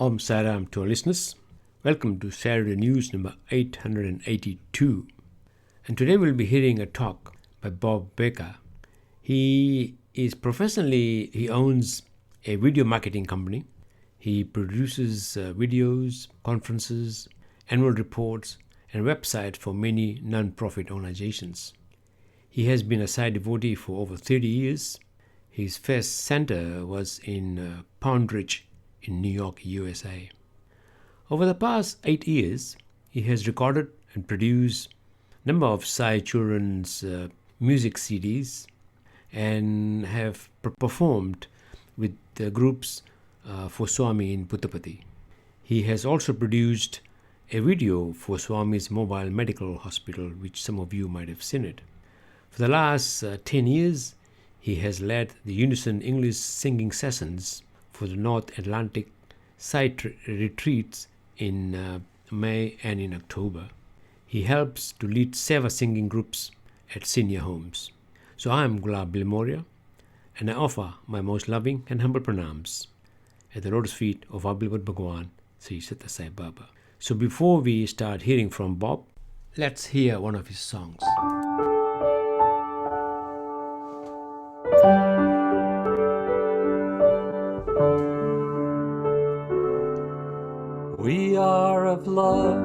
Om Saram to our listeners. Welcome to Saturday News number 882. And today we'll be hearing a talk by Bob Becker. He owns a video marketing company. He produces videos, conferences, annual reports, and websites for many non-profit organizations. He has been a Sai devotee for over 30 years. His first center was in Pound Ridge in New York, USA. Over the past 8 years, he has recorded and produced a number of Sai children's music CDs and have performed with groups for Swami in Puttaparthi. He has also produced a video for Swami's mobile medical hospital, which some of you might have seen it. For the last 10 years, he has led the Unison English singing sessions for the North Atlantic Sai retreats in May and in October. He helps to lead Seva singing groups at senior homes. So I am Gulab Bilimoria, and I offer my most loving and humble pranams at the lotus feet of our beloved Bhagwan, Sri Sathya Sai Baba. So before we start hearing from Bob, let's hear one of his songs. We are of love,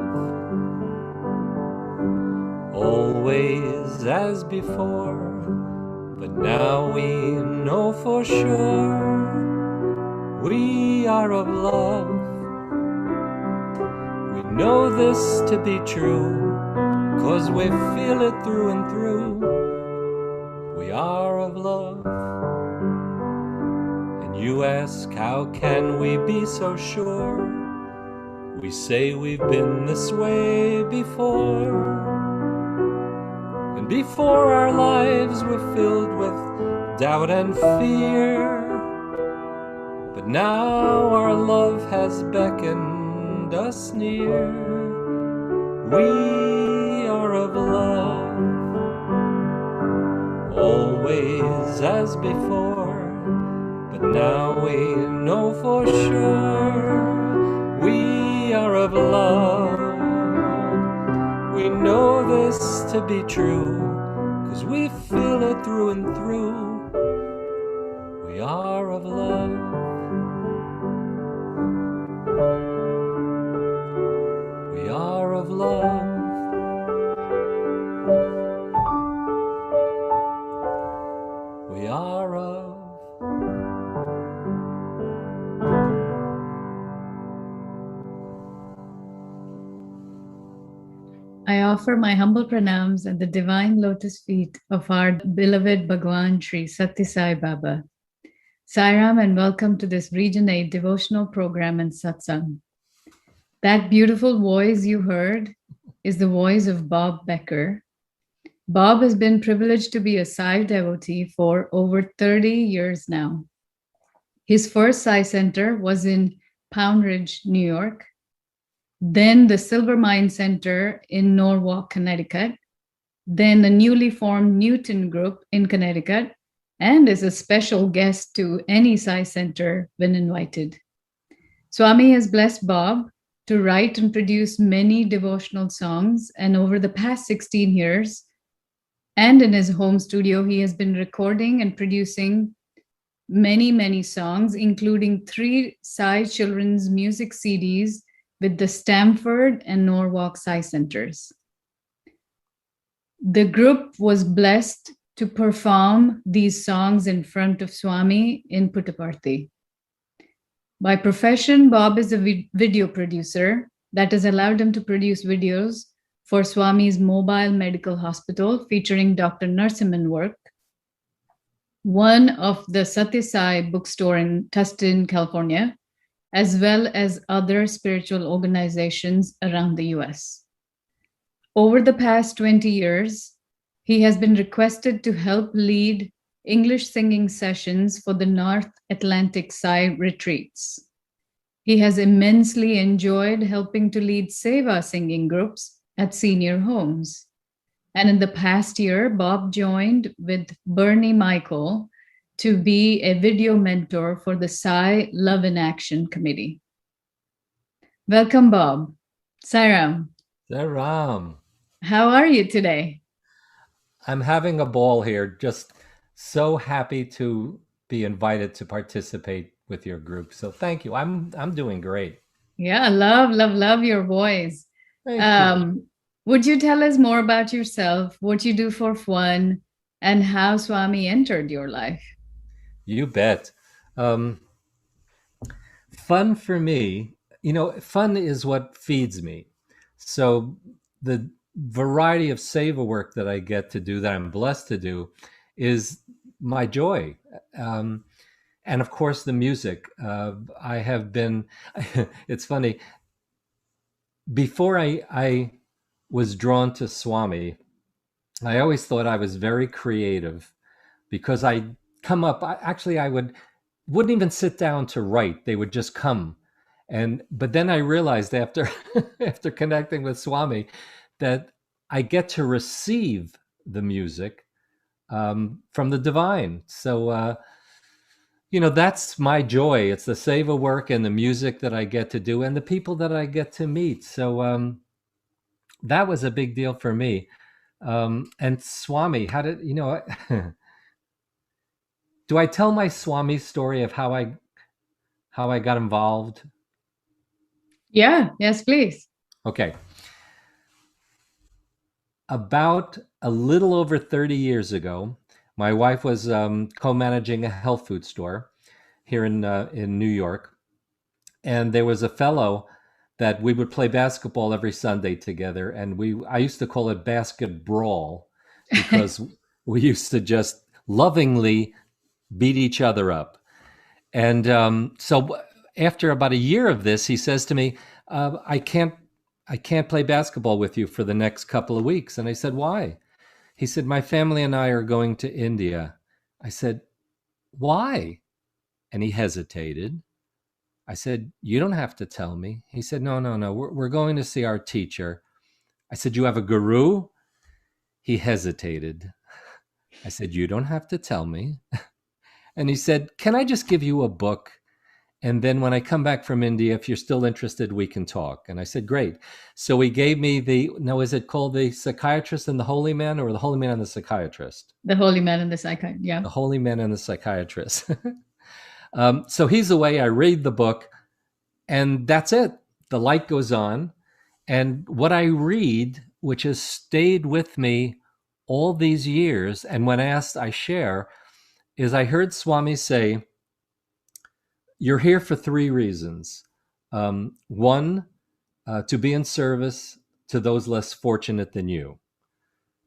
always as before, but now we know for sure. We are of love. We know this to be true, 'cause we feel it through and through. We are of love. And you ask, how can we be so sure? We say we've been this way before. And before our lives were filled with doubt and fear, but now our love has beckoned us near. We are of love, always as before, but now we know for sure. We are of love. We know this to be true, 'cause we feel it through and through. We are of love. We are of love. We are of. I offer my humble pranams at the divine lotus feet of our beloved Bhagwan Sri Sathya Sai Baba. Sairam and welcome to this Region 8 devotional program and satsang. That beautiful voice you heard is the voice of Bob Becker. Bob has been privileged to be a Sai devotee for over 30 years now. His first Sai center was in Pound Ridge, New York. Then the Silver Mine Center in Norwalk, Connecticut, then the newly formed Newton Group in Connecticut, and is a special guest to any Sai center when invited. Swami has blessed Bob to write and produce many devotional songs, and over the past 16 years, and in his home studio, he has been recording and producing many songs, including 3 Sai children's music CDs with the Stamford and Norwalk Sai centers. The group was blessed to perform these songs in front of Swami in Puttaparthi. By profession, Bob is a video producer that has allowed him to produce videos for Swami's mobile medical hospital featuring Dr. Narasimhan work, one of the Sathya Sai bookstore in Tustin, California, as well as other spiritual organizations around the US. Over the past 20 years, he has been requested to help lead English singing sessions for the North Atlantic Sai retreats. He has immensely enjoyed helping to lead Seva singing groups at senior homes. And in the past year, Bob joined with Bernie Michael to be a video mentor for the Sai Love in Action Committee. Welcome, Bob. Sairam, Ram, how are you today? I'm having a ball here. Just so happy to be invited to participate with your group. So thank you. I'm doing great. Yeah, love, love, love your voice. Thank you. Um, would you tell us more about yourself, what you do for fun, and how Swami entered your life? You bet. Um, Fun for me, fun is what feeds me. So the variety of savor work that I get to do, that I'm blessed to do, is my joy. Um, and of course, the music. I have been, it's funny, before I was drawn to Swami, I always thought I was very creative because I wouldn't even sit down to write. They would just come. But then I realized after after connecting with Swami that I get to receive the music from the divine. So that's my joy. It's the seva work and the music that I get to do and the people that I get to meet. So that was a big deal for me. And Swami, how did do I tell my Swami story of how I got involved? Yeah, yes, please. Okay. About a little over 30 years ago, my wife was co-managing a health food store here in New York, and there was a fellow that we would play basketball every Sunday together, and I used to call it basket brawl because we used to just lovingly beat each other up. And so after about a year of this, he says to me, I can't play basketball with you for the next couple of weeks. And I said, why? He said, my family and I are going to India. I said, why? And he hesitated. I said, you don't have to tell me. He said, no, no, no. We're going to see our teacher. I said, you have a guru? He hesitated. I said, you don't have to tell me. And he said, can I just give you a book? And then when I come back from India, if you're still interested, we can talk. And I said, great. So he gave me is it called The Psychiatrist and the Holy Man, or The Holy Man and the Psychiatrist? The Holy Man and the Psychiatrist, yeah. The Holy Man and the Psychiatrist. So he's away. I read the book, and that's it. The light goes on. And what I read, which has stayed with me all these years, and when asked, I share, is I heard Swami say, you're here for three reasons. One, to be in service to those less fortunate than you.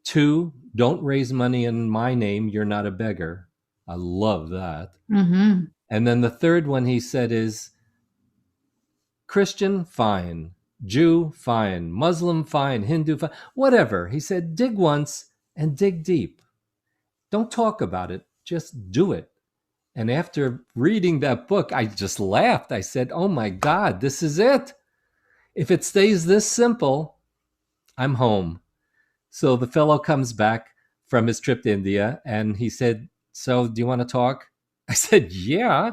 Two, don't raise money in my name. You're not a beggar. I love that. Mm-hmm. And then the third one he said is, Christian, fine. Jew, fine. Muslim, fine. Hindu, fine. Whatever. He said, dig once and dig deep. Don't talk about it. Just do it. And after reading that book, I just laughed. I said, oh my God, this is it. If it stays this simple, I'm home. So the fellow comes back from his trip to India and he said, so do you want to talk? I said, yeah.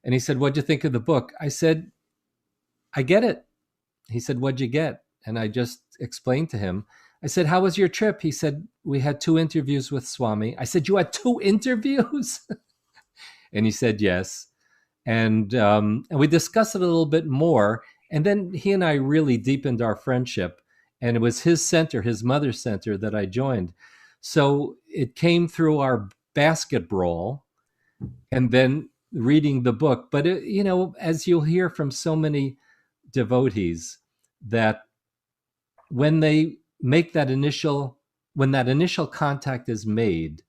And he said, what'd you think of the book? I said, I get it. He said, what'd you get? And I just explained to him. I said, how was your trip? He said, we had 2 interviews with Swami. I said, you had 2 interviews? And he said, yes. And we discussed it a little bit more. And then he and I really deepened our friendship. And it was his center, his mother's center, that I joined. So it came through our basket brawl and then reading the book. But, as you'll hear from so many devotees, that when they make when that initial contact is made,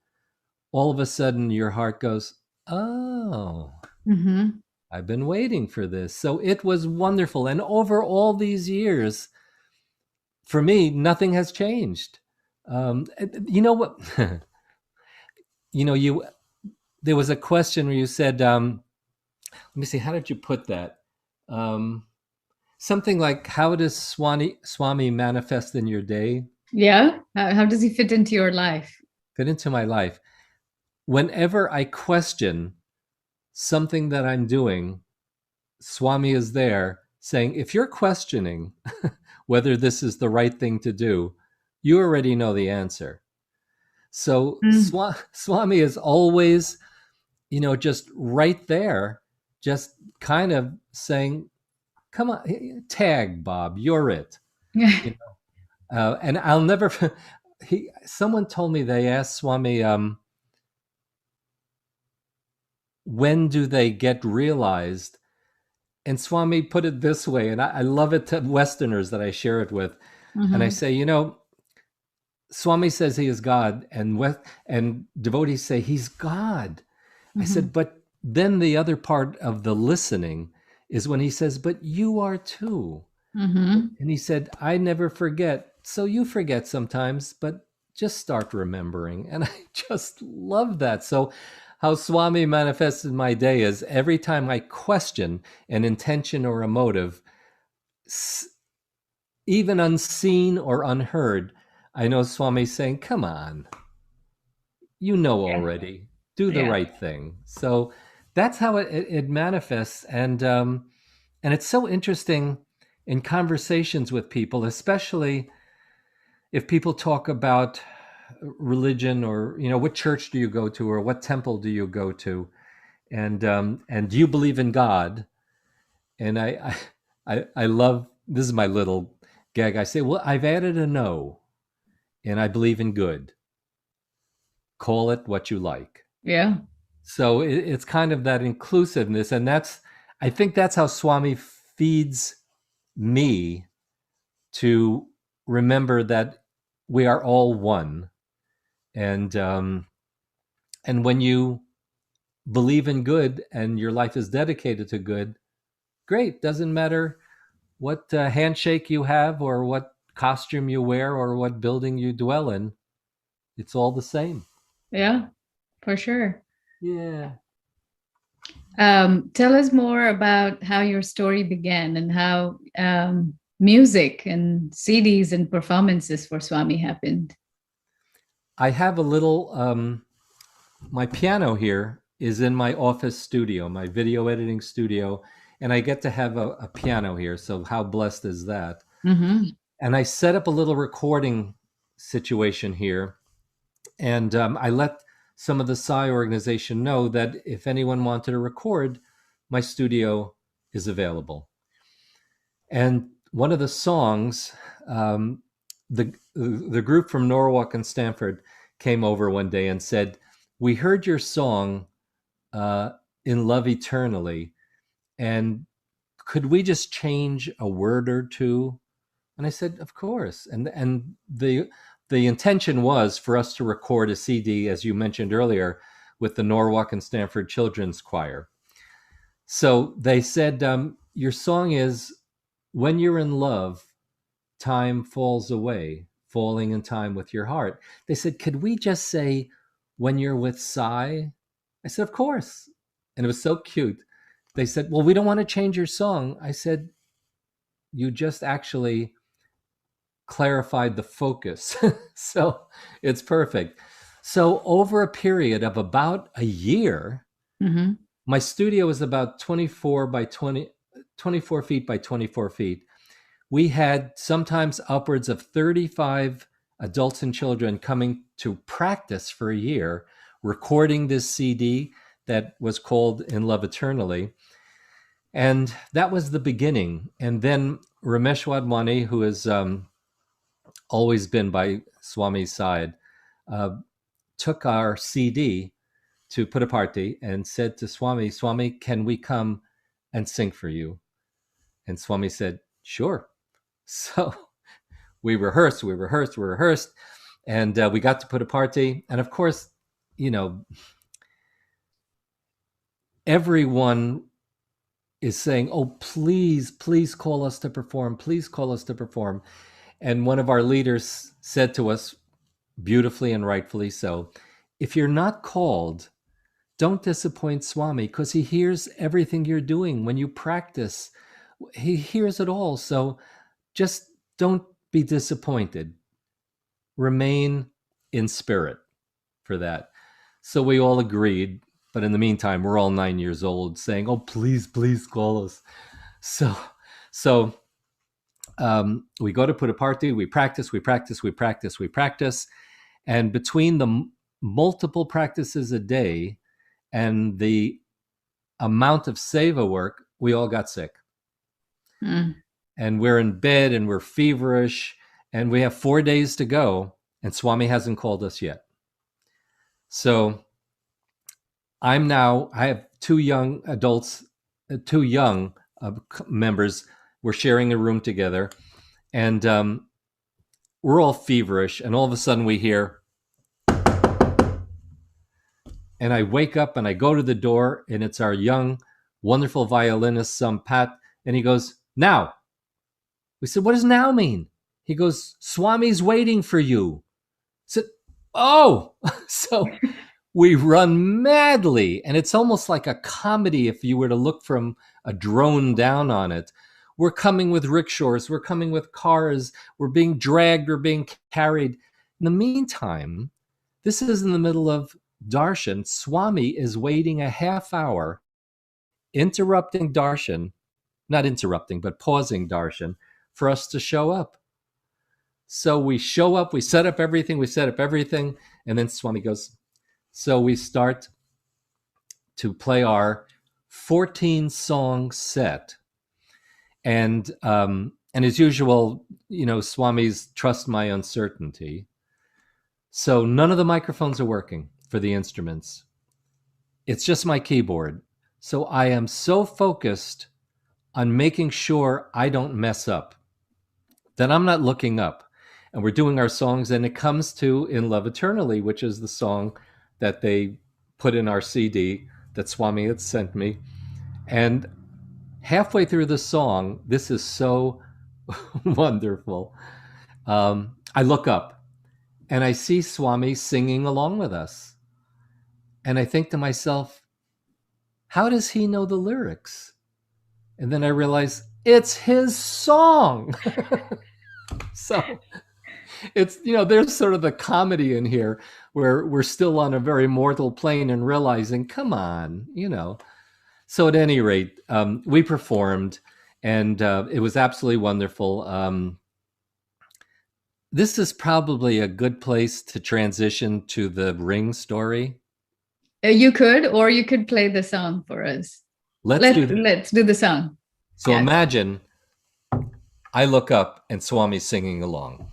all of a sudden your heart goes, oh, Mm-hmm. I've been waiting for this. So it was wonderful. And over all these years, for me, nothing has changed. You know what? There was a question where you said, let me see, how did you put that? Something like, how does Swami manifest in your day? Yeah. How does he fit into your life? Fit into my life. Whenever I question something that I'm doing, Swami is there saying, if you're questioning whether this is the right thing to do, you already know the answer. So Mm. Swami is always, just right there, just kind of saying, come on, tag Bob, you're it. Yeah. You and I'll never, someone told me, they asked Swami, when do they get realized? And Swami put it this way, and I love it to Westerners that I share it with. And I Mhm. say, Swami says he is God, and devotees say he's God. I said, Mhm. but then the other part of the listening is when he says, but you are too. Mhm. And he said, I never forget. So you forget sometimes, but just start remembering. And I just love that. So, how Swami manifests in my day is every time I question an intention or a motive, even unseen or unheard, I know Swami saying, come on, you know Yeah. already, do the Yeah. right thing. So that's how it manifests. And it's so interesting in conversations with people, especially if people talk about religion, or what church do you go to, or what temple do you go to, and do you believe in God? And I love, this is my little gag. I say, well, I've added a no, and I believe in good. Call it what you like. Yeah. So it's kind of that inclusiveness, and I think that's how Swami feeds me to remember that we are all one. And when you believe in good and your life is dedicated to good, great. Doesn't matter what handshake you have, or what costume you wear, or what building you dwell in. It's all the same. Yeah. For sure. Yeah. Tell us more about how your story began and how music and CDs and performances for Swami happened. I have a little, my piano here is in my office studio, my video editing studio, and I get to have a piano here. So, how blessed is that? Mm-hmm. And I set up a little recording situation here. And I let some of the Psi organization know that if anyone wanted to record, my studio is available. And one of the songs, the group from Norwalk and Stanford came over one day and said, "We heard your song, In Love Eternally, and could we just change a word or two?" And I said, "Of course." And the intention was for us to record a CD, as you mentioned earlier, with the Norwalk and Stanford Children's Choir. So they said, "Your song is When You're in Love, Time Falls Away, falling in time with your heart." They said, "Could we just say when you're with Psy?" I said, "Of course." And it was so cute. They said, "Well, we don't want to change your song." I said, "You just actually clarified the focus." So it's perfect. So over a period of about a year, Mm-hmm. my studio is about 24 feet by 24 feet. We had sometimes upwards of 35 adults and children coming to practice for a year, recording this CD that was called In Love Eternally. And that was the beginning. And then Ramesh Wadhwani, who has always been by Swami's side, uh, took our CD to Puttaparthi and said to Swami, "Swami, can we come and sing for you?" And Swami said, "Sure." So we rehearsed, and we got to Puttaparthi. And of course, you know, everyone is saying, "Oh, please, please call us to perform. Please call us to perform." And one of our leaders said to us, beautifully and rightfully so, "If you're not called, don't disappoint Swami, because he hears everything you're doing when you practice. He hears it all. So just don't be disappointed. Remain in spirit for that." So we all agreed. But in the meantime, we're all 9 years old saying, "Oh, please, please call us." So So we go to Puttaparthi, we practice, we practice, we practice, we practice. And between the multiple practices a day and the amount of seva work, we all got sick. And we're in bed and we're feverish and we have 4 days to go and Swami hasn't called us yet. So I have two young adults, two young members. We're sharing a room together and we're all feverish. And all of a sudden we hear, and I wake up and I go to the door and it's our young, wonderful violinist, Pat. And he goes, now. We said, what does now mean? He goes, Swami's waiting for you. I said, oh, so we run madly. And it's almost like a comedy if you were to look from a drone down on it. We're coming with rickshaws. We're coming with cars. We're being dragged. We're being carried. In the meantime, this is in the middle of darshan. Swami is waiting a half hour, interrupting darshan, not interrupting, but pausing darshan for us to show up. So we show up, we set up everything, and then Swami goes, so we start to play our 14-song set. And as usual, Swami's trust my uncertainty. So none of the microphones are working for the instruments. It's just my keyboard. So I am so focused on making sure I don't mess up that I'm not looking up. And we're doing our songs, and it comes to In Love Eternally, which is the song that they put in our CD that Swami had sent me. And halfway through the song, this is so wonderful. I look up and I see Swami singing along with us. And I think to myself, how does he know the lyrics? And then I realize it's his song. So it's, there's sort of the comedy in here where we're still on a very mortal plane and realizing, come on, So at any rate, we performed and it was absolutely wonderful. This is probably a good place to transition to the ring story. You could, or you could play the song for us. Let's do the song. So yes. Imagine I look up and Swami's singing along.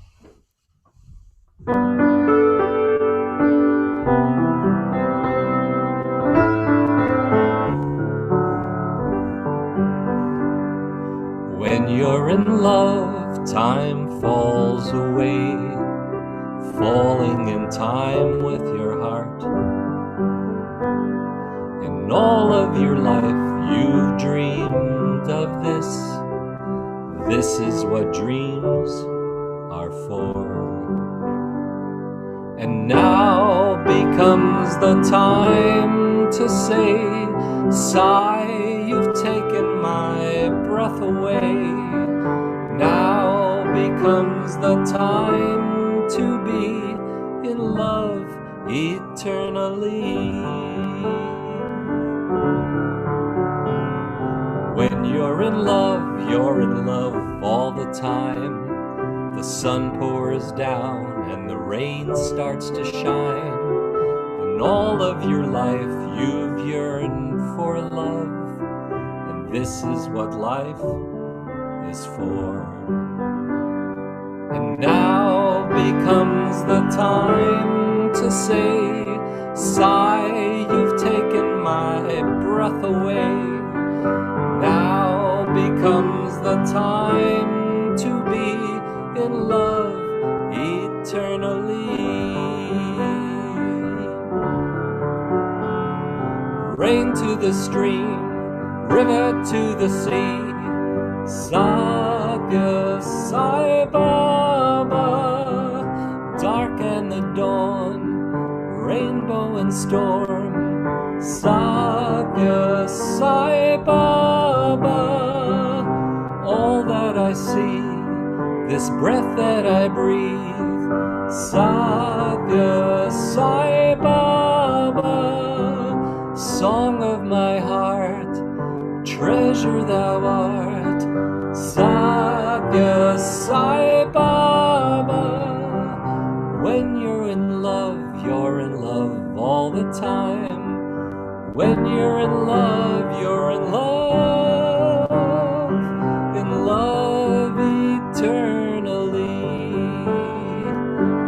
When you're in love, time falls away, falling in time with your heart. And all of your life you've dreamed of this. This is what dreams are for. And now becomes the time to say, sigh, you've taken my breath away. Now becomes the time to be in love eternally. When you're in love all the time. The sun pours down and the rain starts to shine. And all of your life you've yearned for love. And this is what life is for. And now becomes the time to say, sigh, you've taken my breath away. Now becomes the time to be in love eternally. Rain to the stream, river to the sea, Satya Sai Baba. Dark and the dawn, rainbow and storm, Satya Sai Baba. All that I see, this breath that I breathe, Satya Sai Baba. Song of my heart, treasure thou art, When you're in love, you're in love eternally,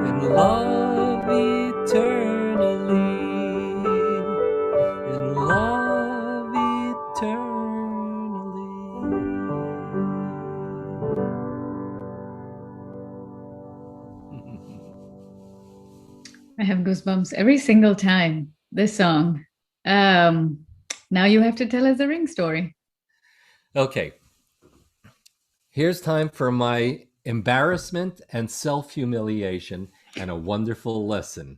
in love eternally, in love eternally. I have goosebumps every single time. This song. Now you have to tell us the ring story. Okay, here's time for my embarrassment and self-humiliation and a wonderful lesson.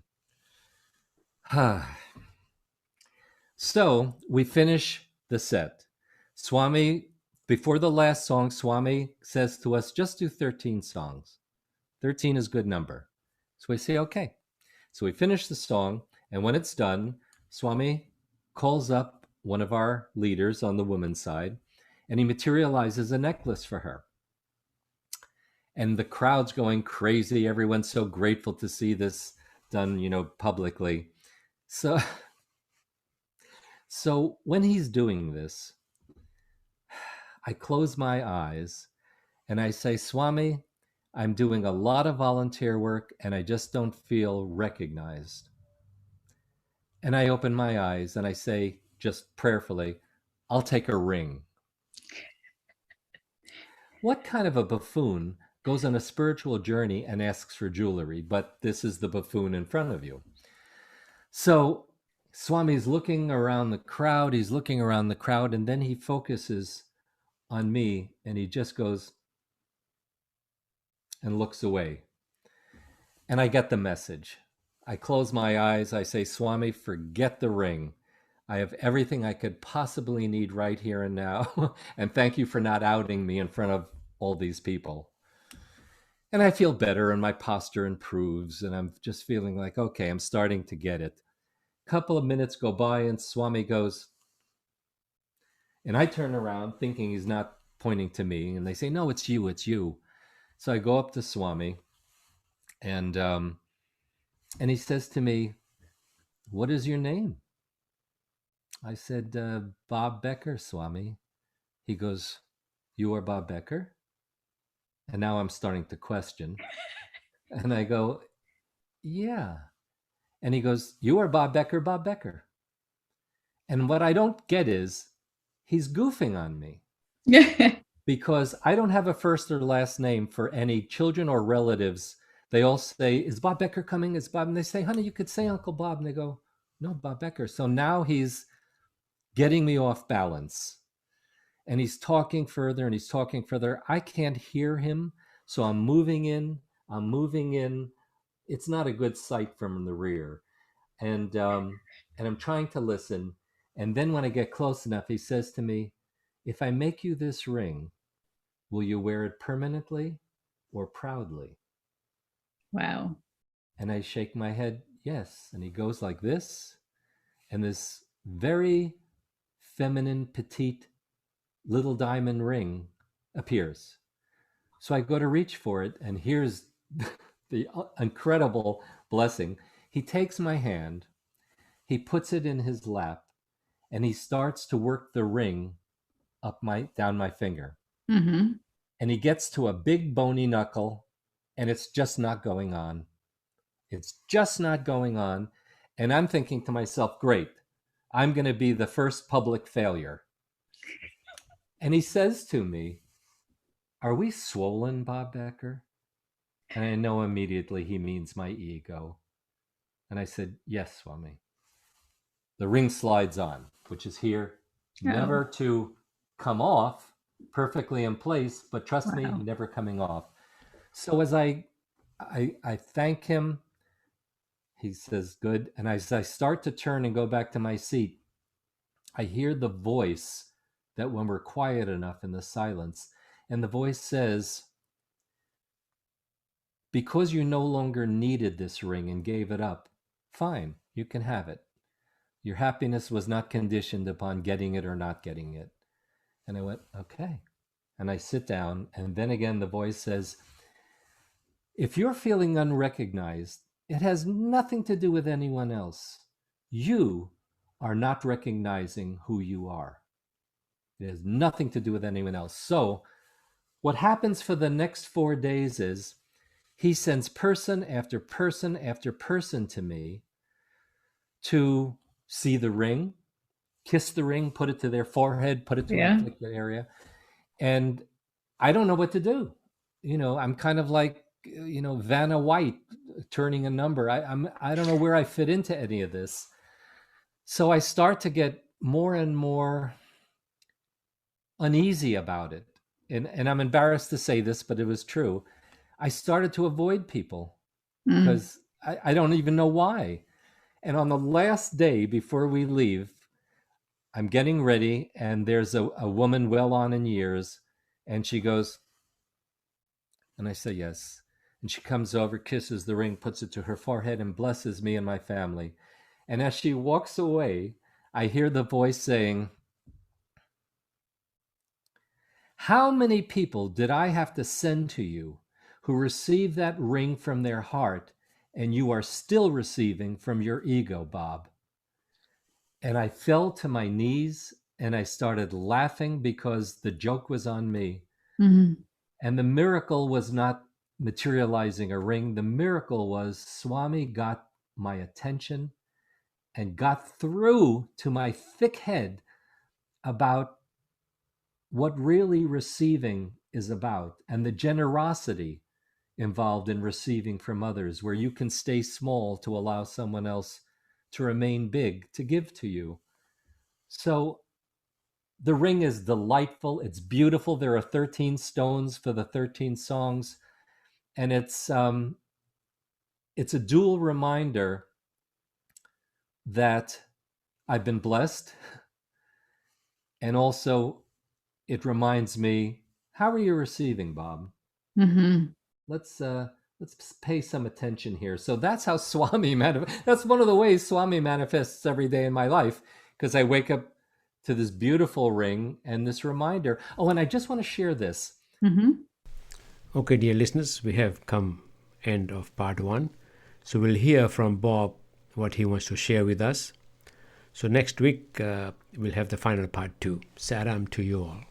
So we finish the set. Swami, before the last song, Swami says to us, just do 13 songs. 13 is a good number. So we say, okay. So we finish the song, and when it's done, Swami calls up one of our leaders on the women's side, and he materializes a necklace for her. And the crowd's going crazy. Everyone's so grateful to see this done, publicly. So when he's doing this, I close my eyes and I say, Swami, I'm doing a lot of volunteer work and I just don't feel recognized. And I open my eyes and I say, just prayerfully, I'll take a ring. What kind of a buffoon goes on a spiritual journey and asks for jewelry, but this is the buffoon in front of you? So Swami's looking around the crowd, and then he focuses on me and he just goes and looks away. And I get the message. I close my eyes. I say, Swami, forget the ring. I have everything I could possibly need right here and now. And thank you for not outing me in front of all these people. And I feel better and my posture improves. And I'm just feeling like, okay, I'm starting to get it. A couple of minutes go by and Swami goes, and I turn around thinking he's not pointing to me. And they say, no, it's you, it's you. So I go up to Swami and he says to me, what is your name? I said, Bob Becker, Swami. He goes, you are Bob Becker? And now I'm starting to question. And I go, yeah. And he goes, you are Bob Becker, Bob Becker. And what I don't get is he's goofing on me. Because I don't have a first or last name for any children or relatives. They all say, is Bob Becker coming? Is Bob? And they say, honey, you could say Uncle Bob. And they go, no, Bob Becker. So now he's getting me off balance. And he's talking further and he's talking further. I can't hear him. So I'm moving in. It's not a good sight from the rear. And I'm trying to listen. And then when I get close enough, he says to me, if I make you this ring, will you wear it permanently or proudly? Wow. And I shake my head, yes. And he goes like this. And this very feminine, petite little diamond ring appears. So I go to reach for it, and here's the incredible blessing. He takes my hand, he puts it in his lap, and he starts to work the ring down my finger. Mm-hmm. And he gets to a big bony knuckle, and it's just not going on. It's just not going on. And I'm thinking to myself, great, I'm going to be the first public failure. And he says to me, are we swollen, Bob Becker? And I know immediately he means my ego. And I said, yes, Swami. The ring slides on, which is here, never to come off, perfectly in place, but trust me, never coming off. So as I thank him, he says, good. And as I start to turn and go back to my seat, I hear the voice that when we're quiet enough in the silence, and the voice says, because you no longer needed this ring and gave it up, fine, you can have it. Your happiness was not conditioned upon getting it or not getting it. And I went, okay. And I sit down, and then again the voice says, if you're feeling unrecognized, it has nothing to do with anyone else. You are not recognizing who you are. It has nothing to do with anyone else. So what happens for the next 4 days is he sends person after person after person to me to see the ring, kiss the ring, put it to their forehead, put it to Yeah. afflicted area. And I don't know what to do. I'm kind of like, Vanna White turning a number. I don't know where I fit into any of this. So I start to get more and more uneasy about it. And I'm embarrassed to say this, but it was true. I started to avoid people because I don't even know why. And on the last day before we leave, I'm getting ready, and there's a woman well on in years, and she goes, and I say yes. And she comes over, kisses the ring, puts it to her forehead, and blesses me and my family. And as she walks away, I hear the voice saying, "How many people did I have to send to you who received that ring from their heart, and you are still receiving from your ego, Bob?" And I fell to my knees and I started laughing because the joke was on me. Mm-hmm. And the miracle was not materializing a ring. The miracle was Swami got my attention and got through to my thick head about what really receiving is about and the generosity involved in receiving from others, where you can stay small to allow someone else to remain big, to give to you. So the ring is delightful. It's beautiful. There are 13 stones for the 13 songs. And it's a dual reminder that I've been blessed. And also it reminds me, how are you receiving, Bob? Mm-hmm. Let's pay some attention here. So that's how Swami that's one of the ways Swami manifests every day in my life, because I wake up to this beautiful ring and this reminder. Oh, and I just want to share this. Mm-hmm. Okay, dear listeners, we have come end of part 1. So we'll hear from Bob what he wants to share with us. So next week, we'll have the final part 2. Saram to you all.